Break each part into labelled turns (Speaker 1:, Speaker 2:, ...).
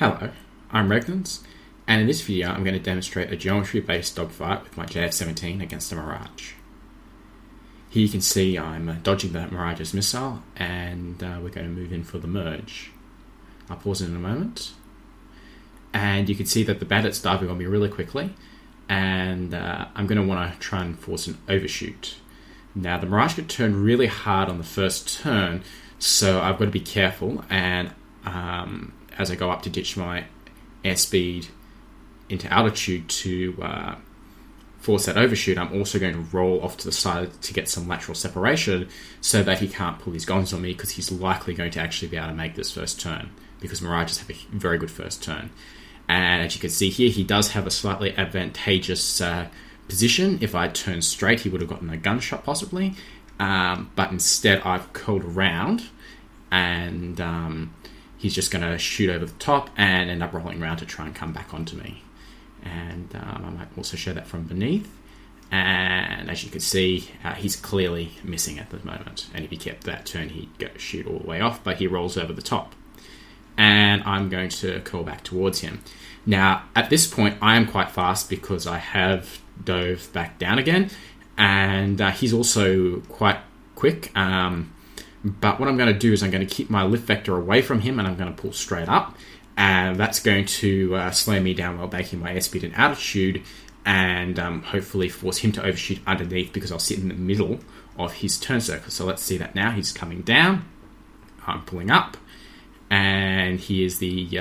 Speaker 1: Hello, I'm Regnans, and in this video I'm going to demonstrate a geometry-based dogfight with my JF17 against a Mirage. Here you can see I'm dodging the Mirage's missile, and we're going to move in for the merge. I'll pause it in a moment, and you can see that the bandit's diving on me really quickly, and I'm going to want to try and force an overshoot. Now the Mirage could turn really hard on the first turn, so I've got to be careful, and as I go up to ditch my airspeed into altitude to force that overshoot, I'm also going to roll off to the side to get some lateral separation so that he can't pull his guns on me, because he's likely going to actually be able to make this first turn, because Mirages have a very good first turn. And as you can see here, he does have a slightly advantageous position. If I turned straight, he would have gotten a gunshot possibly, but instead I've curled around, and he's just going to shoot over the top and end up rolling around to try and come back onto me. And I might also show that from beneath. And as you can see, he's clearly missing at the moment. And if he kept that turn, he'd go shoot all the way off, but he rolls over the top. And I'm going to curl back towards him. Now, at this point, I am quite fast because I have dove back down again. And he's also quite quick. But what I'm going to do is I'm going to keep my lift vector away from him, and I'm going to pull straight up. And that's going to slow me down while making my airspeed and altitude, and hopefully force him to overshoot underneath, because I'll sit in the middle of his turn circle. So let's see that now. He's coming down. I'm pulling up. And here's the...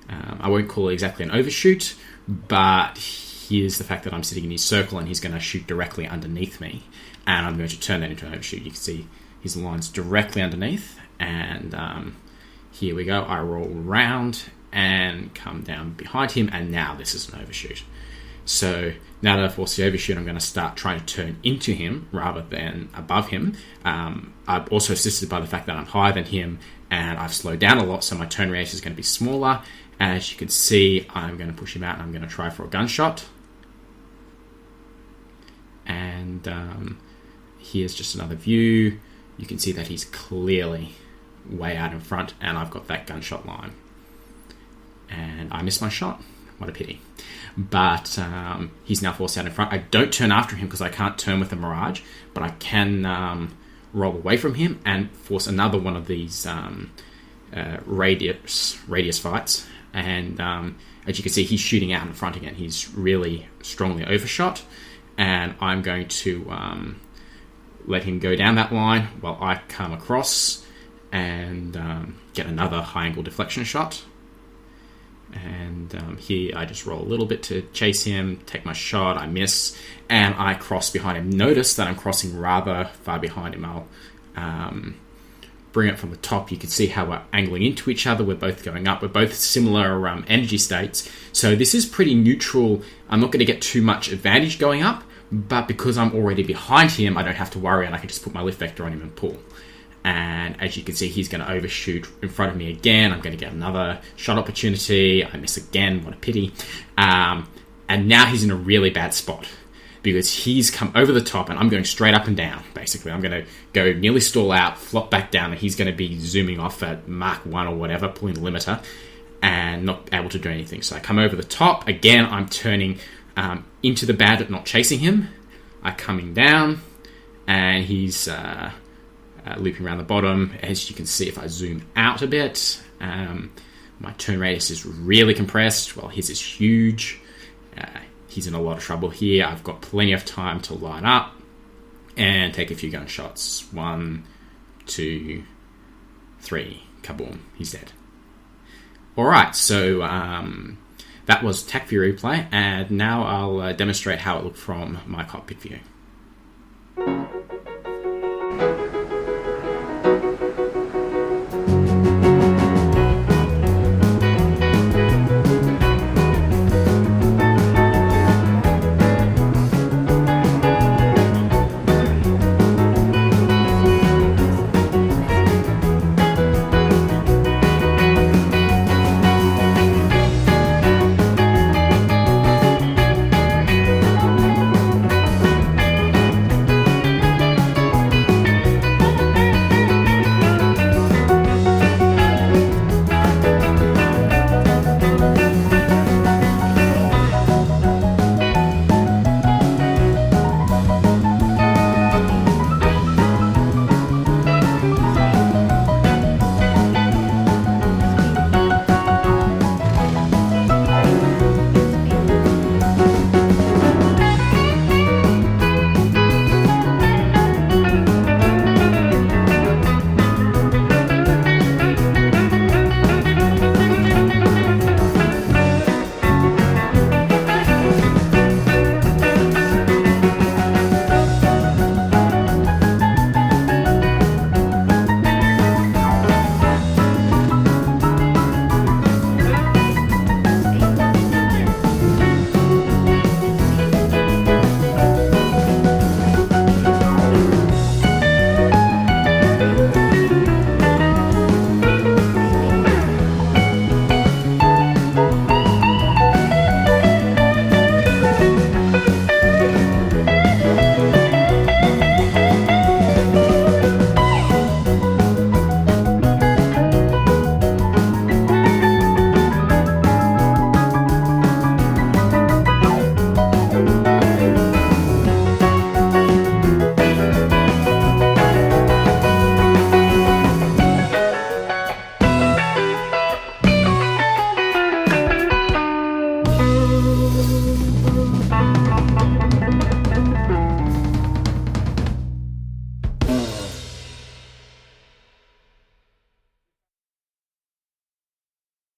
Speaker 1: I won't call it exactly an overshoot, but here's the fact that I'm sitting in his circle and he's going to shoot directly underneath me. And I'm going to turn that into an overshoot. You can see his line's directly underneath, and here we go. I roll round and come down behind him, and now this is an overshoot. So now that I've forced the overshoot, I'm going to start trying to turn into him rather than above him. I'm also assisted by the fact that I'm higher than him, and I've slowed down a lot, so my turn radius is going to be smaller. And as you can see, I'm going to push him out, and I'm going to try for a gunshot. And here's just another view. You can see that he's clearly way out in front, and I've got that gunshot line. And I missed my shot. What a pity. But he's now forced out in front. I don't turn after him because I can't turn with the Mirage, but I can roll away from him and force another one of these radius fights. And as you can see, he's shooting out in front again. He's really strongly overshot, and I'm going to let him go down that line while I come across and get another high angle deflection shot. And here I just roll a little bit to chase him, take my shot, I miss, and I cross behind him. Notice that I'm crossing rather far behind him. I'll bring it from the top. You can see how we're angling into each other. We're both going up. We're both similar energy states. So this is pretty neutral. I'm not going to get too much advantage going up, but because I'm already behind him, I don't have to worry, and I can just put my lift vector on him and pull. And as you can see, he's going to overshoot in front of me again. I'm going to get another shot opportunity. I miss again. What a pity. And now he's in a really bad spot, because he's come over the top, and I'm going straight up and down, basically. I'm going to go nearly stall out, flop back down, and he's going to be zooming off at Mach 1 or whatever, pulling the limiter, and not able to do anything. So I come over the top. Again, I'm turning into the bandit, not chasing him. I'm coming down, and he's looping around the bottom. As you can see, if I zoom out a bit, my turn radius is really compressed, while his is huge. He's in a lot of trouble here. I've got plenty of time to line up and take a few gunshots. 1, 2, 3. Kaboom. He's dead. Alright, so that was TAC view replay, and now I'll demonstrate how it looked from my cockpit view.